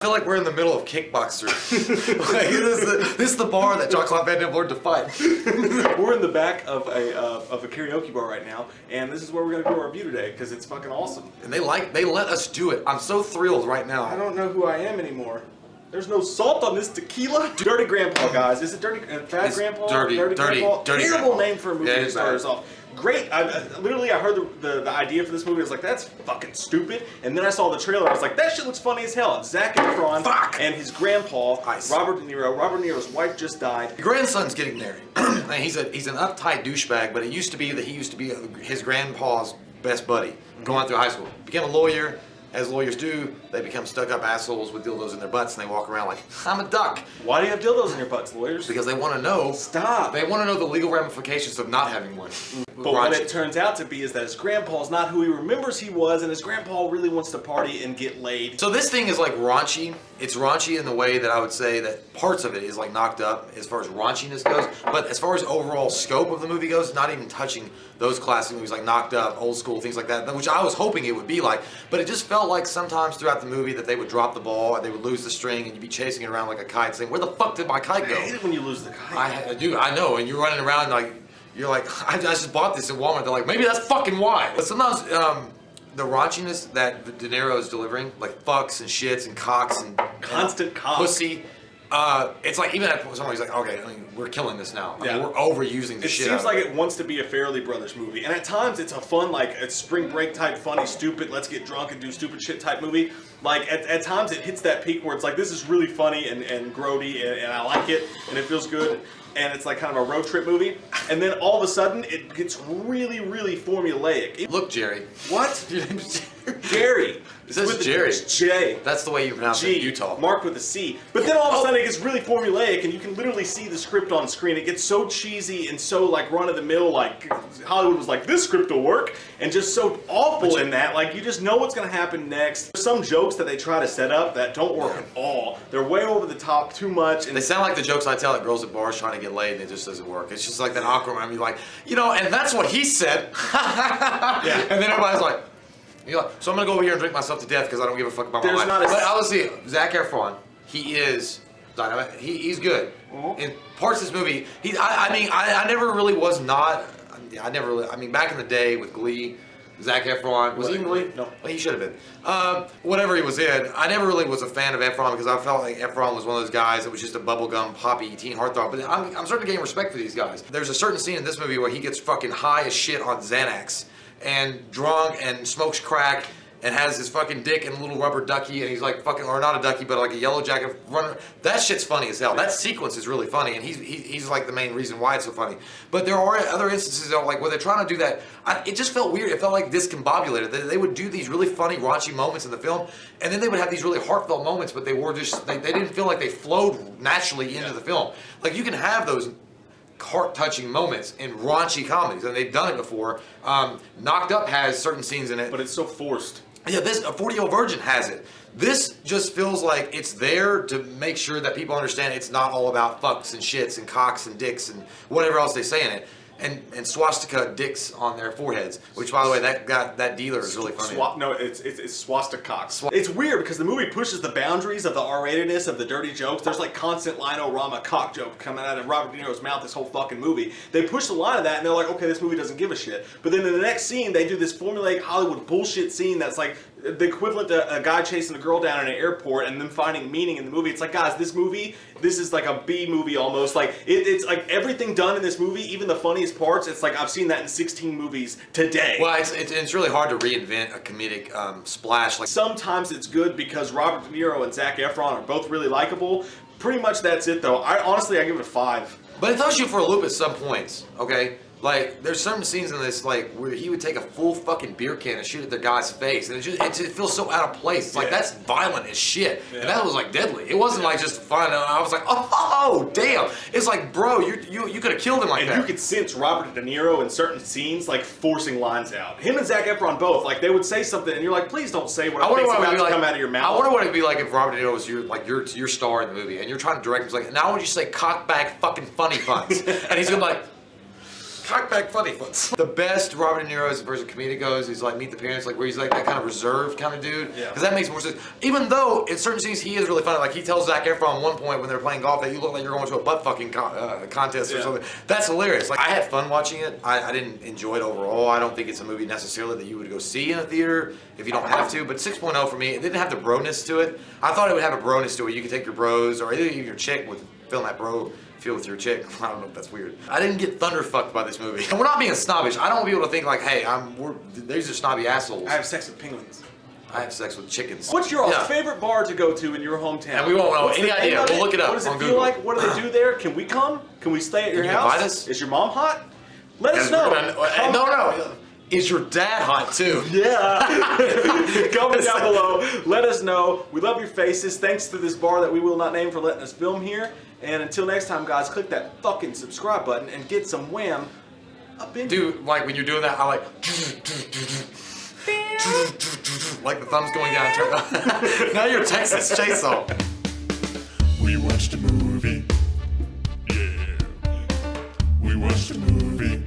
I feel like we're in the middle of Kickboxer. Like, this is the bar that Jean-Claude Van Damme learned to fight. We're in the back of a karaoke bar right now, and this is where we're gonna do our review today because it's fucking awesome. And they let us do it. I'm so thrilled right now. I don't know who I am anymore. There's no salt on this tequila. Dirty Grandpa, guys. Is it Dirty Fat Grandpa? Dirty Grandpa? Terrible Grandpa. name for a movie Yeah, to start us off. Great. I heard the idea for this movie. I was like, that's fucking stupid. And then I saw the trailer. I was like, that shit looks funny as hell. It's Zac Efron and his grandpa, Robert Deniro. Robert Deniro's wife just died. Your grandson's getting married. he's an uptight douchebag, but it used to be that he used to be his grandpa's best buddy going through high school. Became a lawyer. As lawyers do, they become stuck-up assholes with dildos in their butts, and they walk around like, I'm a duck. Why do you have dildos in your butts, lawyers? Because they want to know. Stop. They want to know the legal ramifications of not having one. But what it turns out to be is that his grandpa's not who he remembers he was, and his grandpa really wants to party and get laid. So this thing is like raunchy. It's raunchy in the way that I would say that parts of it is like knocked up as far as raunchiness goes. But as far as overall scope of the movie goes, not even touching those classic movies like Knocked Up, Old School, things like that, which I was hoping it would be like. But it just felt like sometimes throughout the movie that they would drop the ball and they would lose the string and you'd be chasing it around like a kite saying, where the fuck did my kite go? I hate it when you lose the kite. I do, I know. And you're running around like, you're like, I just bought this at Walmart. They're like, maybe that's fucking why. But sometimes the raunchiness that De Niro is delivering, like fucks and shits and cocks and constant cock. Pussy, it's like even at somebody's like, okay, I mean, we're killing this now. I mean, we're overusing the shit. It seems like it wants to be a Farrelly Brothers movie, and at times it's a fun, like a spring break type, funny, stupid, let's get drunk and do stupid shit type movie. Like at times it hits that peak where it's like, this is really funny and grody, and I like it and it feels good. And it's like kind of a road trip movie, and then all of a sudden it gets really, really formulaic. Look, Jerry. What? Jerry. It says Jerry. It's J. That's the way you pronounce it in Utah. Marked with a C. But then all of a sudden it gets really formulaic, and you can literally see the script on screen. It gets so cheesy and so like run-of-the-mill, like Hollywood was like, this script will work, and just so awful in that. Like you just know what's going to happen next. There's some jokes that they try to set up that don't work at all. They're way over the top, too much. And they sound like the jokes I tell at girls at bars trying to get laid, and it just doesn't work. It's just like that awkward. I mean, like, you know, and that's what he said. Yeah. And then everybody's like, you're like, so I'm gonna go over here and drink myself to death because I don't give a fuck about my life. But honestly, Zac Efron, he is dynamite. He's good. In parts of this movie, I never really was not. I never really. I mean, back in the day with Glee, Zac Efron was he in Glee? No, well, he should have been. Whatever he was in, I never really was a fan of Efron because I felt like Efron was one of those guys that was just a bubblegum poppy teen heartthrob. But I'm starting to gain respect for these guys. There's a certain scene in this movie where he gets fucking high as shit on Xanax and drunk and smokes crack and has his fucking dick in a little rubber ducky and he's like fucking, or not a ducky, but like a yellow jacket running. That shit's funny as hell. That sequence is really funny and he's like the main reason why it's so funny. But there are other instances of like where they're trying to do that. It just felt weird. It felt like discombobulated. They would do these really funny, raunchy moments in the film and then they would have these really heartfelt moments, but they were just, they didn't feel like they flowed naturally into the film. Like you can have those heart-touching moments in raunchy comedies, and they've done it before. Knocked Up has certain scenes in it, but it's so forced. Yeah, this a 40-Year-Old Virgin has it. This just feels like it's there to make sure that people understand it's not all about fucks and shits and cocks and dicks and whatever else they say in it. And swastika dicks on their foreheads, which by the way, that dealer is really funny. No, it's swastika. It's weird because the movie pushes the boundaries of the R-ratedness of the dirty jokes. There's like constant lino-rama cock joke coming out of Robert De Niro's mouth this whole fucking movie. They push the line of that and they're like, okay, this movie doesn't give a shit. But then in the next scene, they do this formulaic Hollywood bullshit scene that's like the equivalent to a guy chasing a girl down in an airport and then finding meaning in the movie. It's like, guys, this is like a B movie almost. Like it's like everything done in this movie, even the funniest parts, it's like I've seen that in 16 movies today. Well, it's really hard to reinvent a comedic splash. Like sometimes it's good because Robert De Niro and Zac Efron are both really likable. Pretty much that's it though. Honestly I give it a 5. But it throws you for a loop at some points, okay? Like, there's certain scenes in this, like, where he would take a full fucking beer can and shoot at the guy's face, and it feels so out of place. It's like, that's violent as shit. Yeah. And that was, like, deadly. It wasn't, like, just fun. I was like, oh, damn. It's like, bro, you could have killed him like that. And you could sense Robert De Niro in certain scenes, like, forcing lines out. Him and Zac Efron both, like, they would say something, and you're like, please don't say what I think's about to come out of your mouth. I wonder what it'd be like if Robert De Niro was your star in the movie, and you're trying to direct him. It's like, now would you say cockback fucking funny funs? And he's gonna be like, Cockback funny foots. The best Robert De Niro as version of comedic goes, he's like Meet the Parents, like where he's like that kind of reserved kind of dude. Yeah. Because that makes more sense. Even though in certain scenes he is really funny. Like he tells Zac Efron at one point when they're playing golf that you look like you're going to a butt fucking contest or something. That's hilarious. Like I had fun watching it. I didn't enjoy it overall. I don't think it's a movie necessarily that you would go see in a theater if you don't have to. But 6.0 for me, it didn't have the bro-ness to it. I thought it would have a bro-ness to it. You could take your bros or even your chick with feeling that bro feel with your chick. I don't know if that's weird. I didn't get thunderfucked by this movie. And we're not being snobbish. I don't want people to think like, hey, these are snobby assholes. I have sex with penguins. I have sex with chickens. What's your favorite bar to go to in your hometown? And we won't know any idea. We'll look it up. What does it on feel Google. like? What do they do there? Can we come? Can we stay at your house? Invite us? Is your mom hot? Let us know. No. Is your dad hot too? Yeah. Comment down below. Let us know. We love your faces. Thanks to this bar that we will not name for letting us film here. And until next time, guys, click that fucking subscribe button and get some wham up in. Dude, like when you're doing that, I like the thumbs going down. Now you're Texas Chainsaw. We watched a movie. Yeah. We watched a movie.